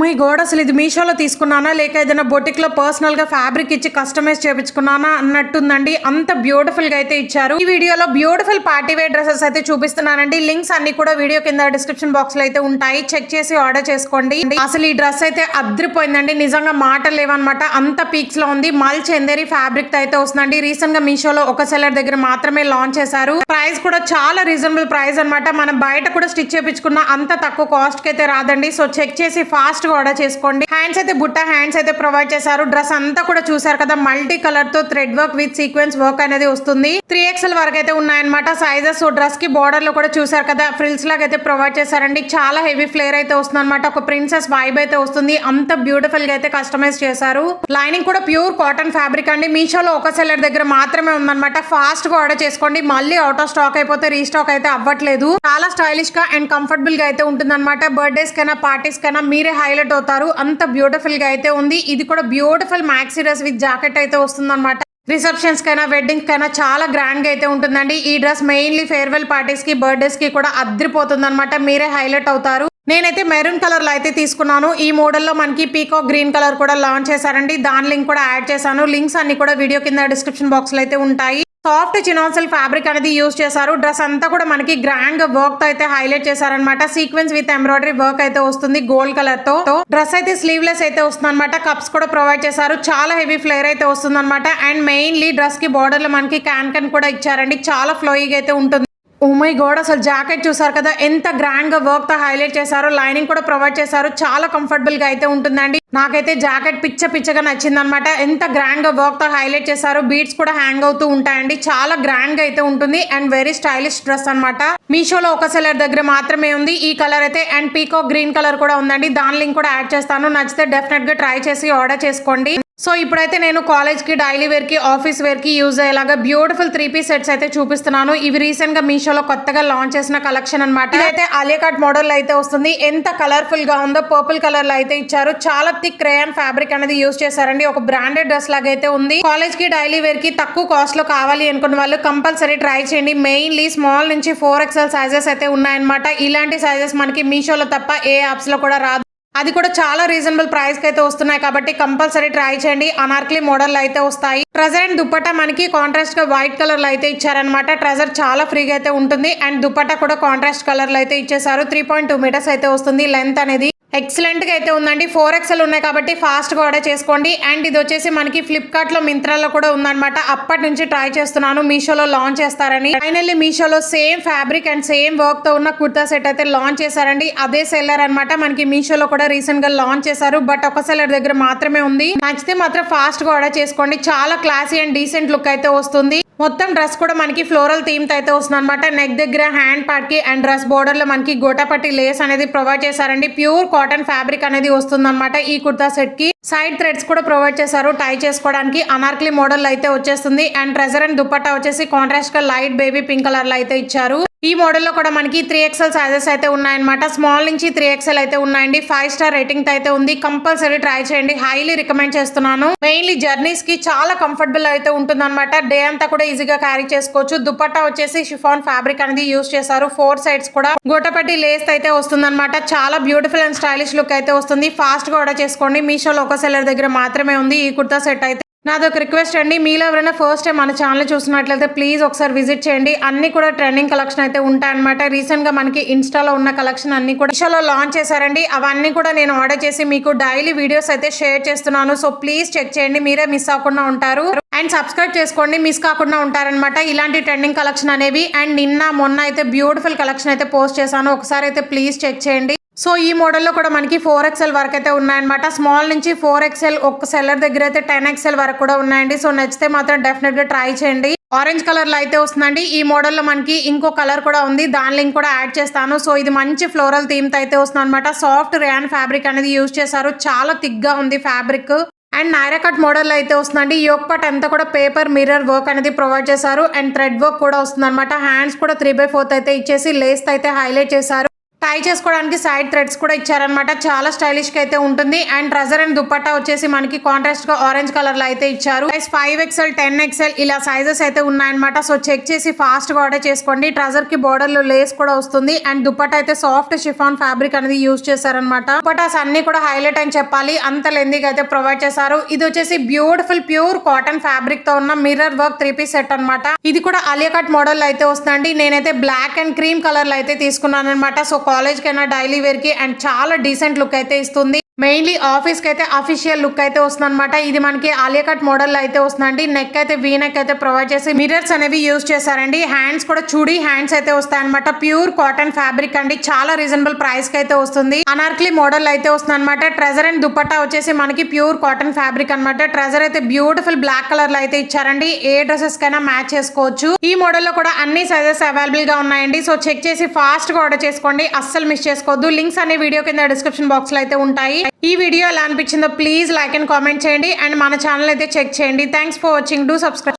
My God అసలు ఇది మీషోలో తీసుకున్నానా లేక ఏదైనా బొటిక్లో పర్సనల్గా ఫ్యాబ్రిక్ ఇచ్చి కస్టమైజ్ చేయించుకున్నానా అన్నట్టుందండి. అంత బ్యూటిఫుల్గా అయితే ఇచ్చారు. ఈ వీడియోలో బ్యూటిఫుల్ పార్టీ వేర్ డ్రెస్సెస్ అయితే చూపిస్తున్నానండి. లింక్స్ అన్ని కూడా వీడియో కింద డిస్క్రిప్షన్ బాక్స్ లో అయితే ఉంటాయి. చెక్ చేసి ఆర్డర్ చేసుకోండి. అసలు ఈ డ్రెస్ అయితే అద్రిపోయిందండి. నిజంగా మాటలు లేవన్నమాట. అంత పీక్స్ లో ఉంది. మల్ చందేరి ఫ్యాబ్రిక్ తో అయితే వస్తుందండి. రీసెంట్ గా మీషోలో ఒక సెల్లర్ దగ్గర మాత్రమే లాంచ్ చేశారు. ప్రైస్ కూడా చాలా రీజనబుల్ ప్రైస్ అనమాట. మనం బయట కూడా స్టిచ్ చేయించుకున్న అంత తక్కువ కాస్ట్ కి అయితే రాదండి. సో చెక్ చేసి ఫాస్ట్ గా ఆర్డర్ చేసుకోండి. హ్యాండ్స్ అయితే బుట్ట హ్యాండ్స్ అయితే ప్రొవైడ్ చేశారు. డ్రెస్ అంతా కూడా చూసారు కదా, మల్టీ కలర్ తో thread work with sequence work అనేది వస్తుంది. 3XL వరకు అయితే ఉన్నాయన్నమాట సైజెస్. సో డ్రెస్ కి బోర్డర్ లో కూడా చూసారు కదా, ఫ్రిల్స్ లాగా అయితే ప్రొవైడ్ చేశారండి. చాలా హెవీ ఫ్లేర్ అయితే వస్తుంది అనమాట. ఒక ప్రిన్సెస్ వైబ్ అయితే వస్తుంది. అంత బ్యూటిఫుల్ గా అయితే కస్టమైజ్ చేశారు. లైనింగ్ కూడా ప్యూర్ కాటన్ ఫ్యాబ్రిక్ అండి. మీషోలో ఒక సెల్లర్ దగ్గర మాత్రమే ఉందన్నమాట. ఫాస్ట్ గా ఆర్డర్ చేసుకోండి. మళ్ళీ అవుట్ ఆఫ్ స్టాక్ అయిపోతే రీస్టాక్ అయితే అవ్వట్లేదు. చాలా స్టైలిష్ గా అండ్ కంఫర్టబుల్ గా అయితే ఉంటుంది అనమాట. బర్త్డేస్ కైనా పార్టీస్ కైనా మీరే హైలైట్ అవుతారు. అంత బ్యూటిఫుల్ గా అయితే ఉంది. ఇది కూడా beautiful maxi dress with jacket అయితే వస్తుంది అనమాట. రిసెప్షన్స్ కైనా వెడ్డింగ్స్ కైనా చాలా గ్రాండ్ గా అయితే ఉంటుందండి. ఈ డ్రెస్ మెయిన్లీ ఫేర్వెల్ పార్టీస్ కి బర్త్డేస్ కి కూడా అద్రిపోతుంది అనమాట. మీరే హైలైట్ అవుతారు. నేనైతే మెరూన్ కలర్ లో అయితే తీసుకున్నాను. ఈ మోడల్లో మనకి పీకాక్ గ్రీన్ కలర్ కూడా లాంచ్ చేశారండి. దాని లింక్ కూడా యాడ్ చేశాను. లింక్స్ అన్ని కూడా వీడియో కింద డిస్క్రిప్షన్ బాక్స్ లో అయితే ఉంటాయి. సాఫ్ట్ చినాన్సిల్ ఫ్యాబ్రిక్ అనేది యూజ్ చేశారు. డ్రెస్ అంతా కూడా మనకి గ్రాండ్ గా వర్క్ తో అయితే హైలైట్ చేశారనమాట. సీక్వెన్స్ విత్ ఎంబ్రాయిడరీ వర్క్ అయితే వస్తుంది గోల్డ్ కలర్ తో. డ్రెస్ అయితే స్లీవ్లెస్ అయితే వస్తుంది అనమాట. కప్స్ కూడా ప్రొవైడ్ చేశారు. చాలా హెవీ ఫ్లేర్ అయితే వస్తుంది అనమాట. అండ్ మెయిన్లీ డ్రెస్ కి బార్డర్ లో మనకి క్యాన్ కూడా ఇచ్చారండి. చాలా ఫ్లోయిగా అయితే ఉంటుంది. ఓ మై గాడ్ అసలు జాకెట్ చూసారు కదా, ఎంత గ్రాండ్ గా వర్క్ తో హైలైట్ చేశారు. లైనింగ్ కూడా ప్రొవైడ్ చేశారు. చాలా కంఫర్టబుల్ గా అయితే ఉంటుందండి. నాకైతే జాకెట్ పిచ్చగా నచ్చింది అనమాట. ఎంత గ్రాండ్ గా వర్క్ తో హైలైట్ చేశారు. బీడ్స్ కూడా హ్యాంగ్ అవుతూ ఉంటాయండి. చాలా గ్రాండ్ గా అయితే ఉంటుంది అండ్ వెరీ స్టైలిష్ డ్రెస్ అనమాట. మీషోలో ఒక సెల్లర్ దగ్గర మాత్రమే ఉంది ఈ కలర్ అయితే. అండ్ పీకాక్ గ్రీన్ కలర్ కూడా ఉందండి. దాని లింక్ కూడా యాడ్ చేస్తాను. నచ్చితే డెఫినెట్ గా ట్రై చేసి ఆర్డర్ చేసుకోండి. సో ఇప్పుడైతే నేను కాలేజ్ కి, డైలీ వేర్ కి, ఆఫీస్ వేర్ కి యూజ్ అయ్యేలాగా బ్యూటిఫుల్ 3-piece సెట్స్ అయితే చూపిస్తున్నాను. ఇవి రీసెంట్ గా మీషోలో కొత్తగా లాంచ్ చేసిన కలెక్షన్ అనమాట. ఇదైతే ఆలియా కట్ మోడల్ అయితే వస్తుంది. ఎంత కలర్ఫుల్ గా ఉందో. పర్పుల్ కలర్ లో అయితే ఇచ్చారు. చాలా థిక్ రేయాన్ ఫ్యాబ్రిక్ అనేది యూజ్ చేశారండి. ఒక బ్రాండెడ్ డ్రెస్ లాగా అయితే ఉంది. కాలేజ్ కి, డైలీ వేర్ కి తక్కువ కాస్ట్ లో కావాలి అనుకున్న వాళ్ళు కంపల్సరీ ట్రై చేయండి. మెయిన్లీ స్మాల్ నుంచి 4XL సైజెస్ అయితే ఉన్నాయన్నమాట. ఇలాంటి సైజెస్ మనకి మీషోలో తప్ప ఏ యాప్స్ లో కూడా రాదు. అది కూడా చాలా రీజనబుల్ ప్రైస్ కి అయితే వస్తున్నాయి కాబట్టి కంపల్సరీ ట్రై చేయండి. అనార్కలి మోడల్ అయితే వస్తాయి. ట్రెజర్ అండ్ దుపట్టా మనకి కాంట్రాస్ట్ గా వైట్ కలర్ లో అయితే ఇచ్చారనమాట. ట్రెజర్ చాలా ఫ్రీగా అయితే ఉంటుంది. అండ్ దుపట్టా కూడా కాంట్రాస్ట్ కలర్ లో అయితే ఇచ్చేసారు. 3.2 మీటర్స్ అయితే వస్తుంది లెంత్ అనేది. ఎక్సలెంట్ గా అయితే ఉందండి. 4XL ఉన్నాయి కాబట్టి ఫాస్ట్ గా ఆర్డర్ చేసుకోండి. అండ్ ఇది వచ్చేసి మనకి ఫ్లిప్కార్ట్ లో, మింత్రాలో కూడా ఉందన్నమాట. అప్పటి నుంచి ట్రై చేస్తున్నాను మీషోలో లాంచ్ చేస్తారని. ఫైనల్లీ మీషోలో same fabric and same work తో ఉన్న కుర్తా సెట్ అయితే లాంచ్ చేశారండి. అదే సెల్లర్ అనమాట. మనకి మీషోలో కూడా రీసెంట్ గా లాంచ్ చేశారు. బట్ ఒక సెల్లర్ దగ్గర మాత్రమే ఉంది. నచ్చితే మాత్రం ఫాస్ట్ గా ఆర్డర్ చేసుకోండి. చాలా క్లాసీ అండ్ డీసెంట్ లుక్ అయితే వస్తుంది. మొత్తం డ్రెస్ కూడా మనకి ఫ్లోరల్ థీమ్ తో అయితే వస్తుంది అనమాట. నెక్ దగ్గర హ్యాండ్ పార్ట్ కి అండ్ డ్రెస్ బోర్డర్ లో మనకి గోటాపట్టి లేస్ అనేది ప్రొవైడ్ చేశారండి. ప్యూర్ కాటన్ ఫ్యాబ్రిక్ అనేది వస్తుంది అనమాట. ఈ కుర్తా సెట్ కి సైడ్ థ్రెడ్స్ కూడా ప్రొవైడ్ చేశారు టై చేసుకోవడానికి. అనార్కలి మోడల్ అయితే వచ్చేస్తుంది. అండ్ ట్రెజర్ అండ్ దుపట్టా వచ్చేసి కాంట్రాస్ట్ గా లైట్ బేబీ పింక్ కలర్ లో అయితే ఇచ్చారు. ఈ మోడల్ లో కూడా మనకి 3XL సైజెస్ అయితే ఉన్నాయన్నమాట. స్మాల్ నుంచి 3XL అయితే ఉన్నాయండి. 5 స్టార్ రేటింగ్ అయితే ఉంది. కంపల్సరీ ట్రై చేయండి. హైలీ రికమెండ్ చేస్తున్నాను. మెయిన్లీ జర్నీస్ కి చాలా కంఫర్టబుల్ అయితే ఉంటుంది అనమాట. డే అంతా కూడా ఈజీగా క్యారీ చేసుకోవచ్చు. దుపట్టా వచ్చేసి షిఫాన్ ఫ్యాబ్రిక్ అనేది యూజ్ చేశారు. 4 సైడ్స్ కూడా గోటపట్టి లేస్ అయితే వస్తుంది అనమాట. చాలా బ్యూటిఫుల్ అండ్ స్టైలిష్ లుక్ అయితే వస్తుంది. ఫాస్ట్ గా ఆర్డర్ చేసుకోండి. మీషోలో ఒక సెల్లర్ దగ్గర మాత్రమే ఉంది ఈ కుర్తా సెట్ అయితే. నాదొక రిక్వెస్ట్ అండి, మీలో ఎవరైనా ఫస్ట్ టైం మన ఛానల్ చూసినట్లయితే ప్లీజ్ ఒకసారి విజిట్ చేయండి. అన్ని కూడా ట్రెండింగ్ కలెక్షన్ అయితే ఉంటాయన్నమాట. రీసెంట్ గా మనకి ఇన్స్టాలో ఉన్న కలెక్షన్ అన్ని కూడా మీషోలో లాంచ్ చేశారండి. అవన్నీ కూడా నేను ఆర్డర్ చేసి మీకు డైలీ వీడియోస్ అయితే షేర్ చేస్తున్నాను. సో ప్లీజ్ చెక్ చేయండి. మీరే మిస్ అవ్వకుండా ఉంటారు. అండ్ సబ్స్క్రైబ్ చేసుకోండి, మిస్ కాకుండా ఉంటారనమాట ఇలాంటి ట్రెండింగ్ కలెక్షన్ అనేవి. అండ్ మొన్న అయితే బ్యూటిఫుల్ కలెక్షన్ అయితే పోస్ట్ చేశాను. ఒకసారి అయితే ప్లీజ్ చెక్ చేయండి. సో ఈ మోడల్లో కూడా మనకి 4XL వరకు అయితే ఉన్నాయన్నమాట. స్మాల్ నుంచి 4XL ఒక సెల్లర్ దగ్గర అయితే 10XL వరకు కూడా ఉన్నాయండి. సో నచ్చితే మాత్రం డెఫినెట్ గా ట్రై చేయండి. ఆరెంజ్ కలర్ లో అయితే వస్తుందండి. ఈ మోడల్లో మనకి ఇంకో కలర్ కూడా ఉంది. దాని లింక్ కూడా యాడ్ చేస్తాను. సో ఇది మంచి ఫ్లోరల్ థీమ్ తో అయితే వస్తుంది అనమాట. సాఫ్ట్ రేయాన్ ఫ్యాబ్రిక్ అనేది యూజ్ చేశారు. చాలా థిక్ గా ఉంది fabric. And Naira cut model అయితే వస్తుందండి. యోక్ పార్ట్ అంతా కూడా పేపర్ మిర్రర్ వర్క్ అనేది ప్రొవైడ్ చేశారు. అండ్ థ్రెడ్ వర్క్ కూడా వస్తుంది అనమాట. హ్యాండ్స్ కూడా 3/4 అయితే ఇచ్చేసి లేస్ అయితే హైలైట్ చేశారు. టై చేసుకోవడానికి సైడ్ థ్రెడ్స్ కూడా ఇచ్చారనమాట. చాలా స్టైలిష్ గా అయితే ఉంటుంది. అండ్ ట్రజర్ అండ్ దుపట్టా వచ్చేసి మనకి కాంట్రాస్ట్ గా ఆరెంజ్ కలర్ లో అయితే ఇచ్చారు. 5XL 10XL ఇలా సైజెస్ అయితే ఉన్నాయన్నమాట. సో చెక్ చేసి ఫాస్ట్ గా ఆర్డర్ చేసుకోండి. ట్రజర్ కి బోర్డర్ లో లేస్ కూడా వస్తుంది. అండ్ దుపట్టా అయితే సాఫ్ట్ షిఫాన్ ఫ్యాబ్రిక్ అనేది యూజ్ చేశారనమాట. దుపట్టాస్ అన్ని కూడా హైలైట్ అని చెప్పాలి, అంత లెందీగా అయితే ప్రొవైడ్ చేశారు. ఇది వచ్చేసి బ్యూటిఫుల్ ప్యూర్ కాటన్ ఫ్యాబ్రిక్ తో ఉన్న మిర్రర్ వర్క్ 3-piece సెట్ అనమాట. ఇది కూడా ఆలియా కట్ మోడల్ లో అయితే వస్తుందండి. నేనైతే బ్లాక్ అండ్ క్రీమ్ కలర్ లో అయితే తీసుకున్నాను అనమాట. సో కాలేజ్ కైనా డైలీ వేర్ కి అండ్ చాలా డీసెంట్ లుక్ అయితే ఇస్తుంది. మెయిన్లీ ఆఫీస్ కి అయితే అఫీషియల్ లుక్ అయితే వస్తుంది అనమాట. ఇది మనకి ఆలియా కట్ మోడల్ లో అయితే వస్తుందండి. నెక్ అయితే వీ నెక్ అయితే ప్రొవైడ్ చేసి మిర్రర్స్ అనేవి యూజ్ చేశారండి. హ్యాండ్స్ కూడా చూడి హ్యాండ్స్ అయితే వస్తాయి అనమాట. ప్యూర్ కాటన్ ఫ్యాబ్రిక్ అండి, చాలా రీజనబుల్ ప్రైస్ కి అయితే వస్తుంది. అనార్కలి మోడల్ అయితే వస్తుంది అనమాట. ట్రెజర్ అండ్ దుపట్టా వచ్చేసి మనకి ప్యూర్ కాటన్ ఫ్యాబ్రిక్ అనమాట. ట్రెజర్ అయితే బ్యూటిఫుల్ బ్లాక్ కలర్ లో అయితే ఇచ్చారండి. ఏ డ్రెస్సెస్ కైనా మ్యాచ్ చేసుకోవచ్చు. ఈ మోడల్ లో కూడా అన్ని సైజెస్ అవైలబుల్ గా ఉన్నాయండి. సో చెక్ చేసి ఫాస్ట్ గా ఆర్డర్ చేసుకోండి, అస్సలు మిస్ చేసుకోవద్దు. లింక్స్ అనే వీడియో కింద డిస్క్రిప్షన్ బాక్స్ లో అయితే ఉంటాయి. ఈ వీడియో ఎలా అనిపించిందో ప్లీజ్ లైక్ అండ్ కామెంట్ చేయండి. అండ్ మన ఛానల్ అయితే చెక్ చేయండి. Thanks for watching. Do subscribe.